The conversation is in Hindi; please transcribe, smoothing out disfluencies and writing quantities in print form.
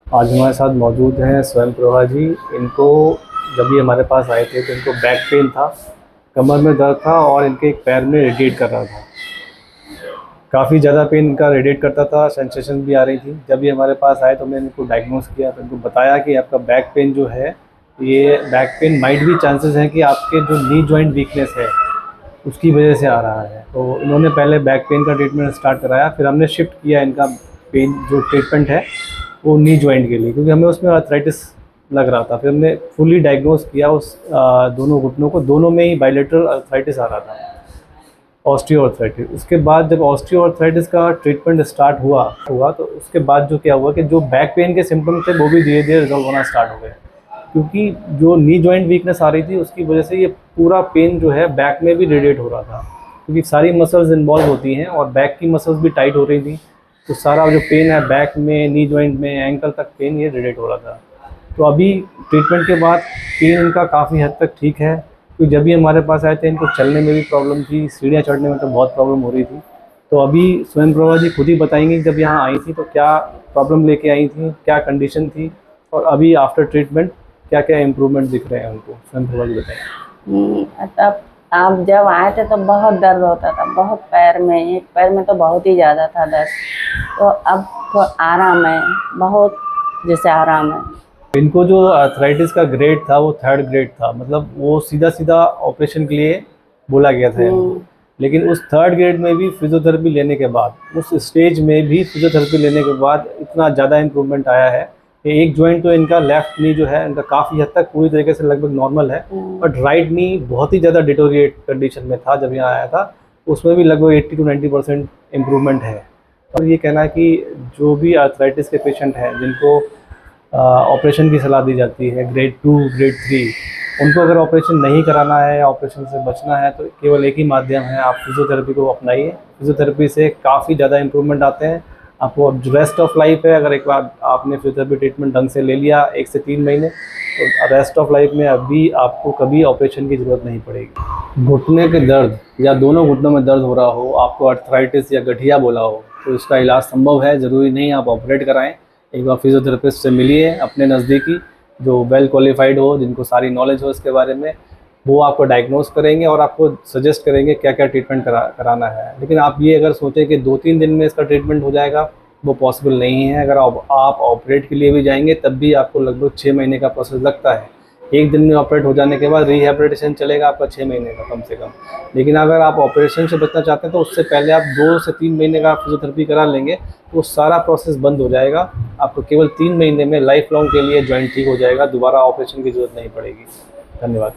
आज हमारे साथ मौजूद हैं स्वयं प्रभा जी। इनको जब ये हमारे पास आए थे तो इनको बैक पेन था, कमर में दर्द था और इनके एक पैर में रेडिएट कर रहा था। काफ़ी ज़्यादा पेन इनका रेडिएट करता था, सेंसेशन भी आ रही थी। जब ये हमारे पास आए तो हमने इनको डायग्नोस किया, तो इनको बताया कि आपका बैक पेन जो है, ये बैक पेन माइट भी चांसेस हैं कि आपके जो नी जॉइंट वीकनेस है उसकी वजह से आ रहा है। तो इन्होंने पहले बैक पेन का ट्रीटमेंट स्टार्ट कराया, फिर हमने शिफ्ट किया इनका पेन जो ट्रीटमेंट है वो नी जॉइंट के लिए, क्योंकि हमें उसमें आर्थराइटिस लग रहा था। फिर हमने फुली डायग्नोस किया उस दोनों घुटनों को, दोनों में ही बायलेटरल आर्थराइटिस आ रहा था, ऑस्टियो आर्थराइटिस। उसके बाद जब ऑस्टियो आर्थराइटिस का ट्रीटमेंट स्टार्ट हुआ तो उसके बाद जो क्या हुआ कि जो बैक पेन के सिम्टम्स थे वो भी धीरे धीरे रिजॉल्व होना स्टार्ट हो गए, क्योंकि जो नी जॉइंट वीकनेस आ रही थी उसकी वजह से ये पूरा पेन जो है बैक में भी रेडिएट हो रहा था, क्योंकि सारी मसल्स इन्वॉल्व होती हैं और बैक की मसल्स भी टाइट हो रही थी। तो सारा जो पेन है बैक में, नी जॉइंट में, एंकल तक पेन ये रेडिएट हो रहा था। तो अभी ट्रीटमेंट के बाद पेन इनका काफ़ी हद तक ठीक है, क्योंकि जब भी हमारे पास आए थे इनको चलने में भी प्रॉब्लम थी, सीढ़ियाँ चढ़ने में तो बहुत प्रॉब्लम हो रही थी। तो अभी स्वयं प्रभा जी खुद ही बताएंगी जब यहाँ आई थी तो क्या प्रॉब्लम लेके आई थी, क्या कंडीशन थी, और अभी आफ्टर ट्रीटमेंट क्या क्या इम्प्रूवमेंट दिख रहे हैं उनको। स्वयं प्रभा जी बताएं। तब आप जब आए थे तो बहुत दर्द होता था, बहुत पैर में, एक पैर में तो बहुत ही ज़्यादा था दर्द। तो अब तो आराम है, बहुत जैसे आराम है। इनको जो आर्थराइटिस का ग्रेड था वो 3rd ग्रेड था, मतलब वो सीधा सीधा ऑपरेशन के लिए बोला गया था इनको। लेकिन उस 3rd ग्रेड में भी फिजियोथेरेपी लेने के बाद, उस स्टेज में भी फिजियोथेरेपी लेने के बाद इतना ज़्यादा इम्प्रूवमेंट आया है कि एक जॉइंट तो इनका लेफ्ट नी जो है इनका काफ़ी हद तक पूरी तरीके से लगभग नॉर्मल है, बट राइट नी बहुत ही ज़्यादा डिटोरिएट कंडीशन में था जब यहाँ आया था। उसमें भी लगभग 80 to 90% इम्प्रूवमेंट है। और ये कहना है कि जो भी आर्थराइटिस के पेशेंट हैं जिनको ऑपरेशन की सलाह दी जाती है ग्रेड 2, ग्रेड 3, उनको अगर ऑपरेशन नहीं कराना है या ऑपरेशन से बचना है तो केवल एक ही माध्यम है, आप फिजियोथेरेपी को अपनाइए। फिजियोथेरेपी से काफ़ी ज़्यादा इम्प्रूवमेंट आते हैं। आपको जो रेस्ट ऑफ लाइफ है, अगर एक बार आपने फिजियोथेरेपी ट्रीटमेंट ढंग से ले लिया 1 से 3 महीने, तो रेस्ट ऑफ लाइफ में अभी आपको कभी ऑपरेशन की ज़रूरत नहीं पड़ेगी। घुटने के दर्द या दोनों घुटनों में दर्द हो रहा हो, आपको आर्थराइटिस या गठिया बोला हो, तो इसका इलाज संभव है। ज़रूरी नहीं आप ऑपरेट कराएं। एक बार फिजियोथेरेपिस्ट से मिलिए अपने नज़दीकी, जो वेल क्वालिफाइड हो, जिनको सारी नॉलेज हो इसके बारे में। वो आपको डायग्नोस करेंगे और आपको सजेस्ट करेंगे क्या क्या ट्रीटमेंट कराना है। लेकिन आप ये अगर सोचें कि 2-3 दिन में इसका ट्रीटमेंट हो जाएगा, वो पॉसिबल नहीं है। अगर आप ऑपरेट के लिए भी जाएंगे तब भी आपको लगभग 6 महीने का प्रोसेस लगता है। एक दिन में ऑपरेट हो जाने के बाद रिहैबिलिटेशन चलेगा आपका 6 महीने का कम से कम। लेकिन अगर आप ऑपरेशन से बचना चाहते हैं तो उससे पहले आप 2 से 3 महीने का फिजियोथेरेपी करा लेंगे तो सारा प्रोसेस बंद हो जाएगा। आपको केवल 3 महीने में लाइफ लॉन्ग के लिए जॉइंट ठीक हो जाएगा, दोबारा ऑपरेशन की ज़रूरत नहीं पड़ेगी। धन्यवाद।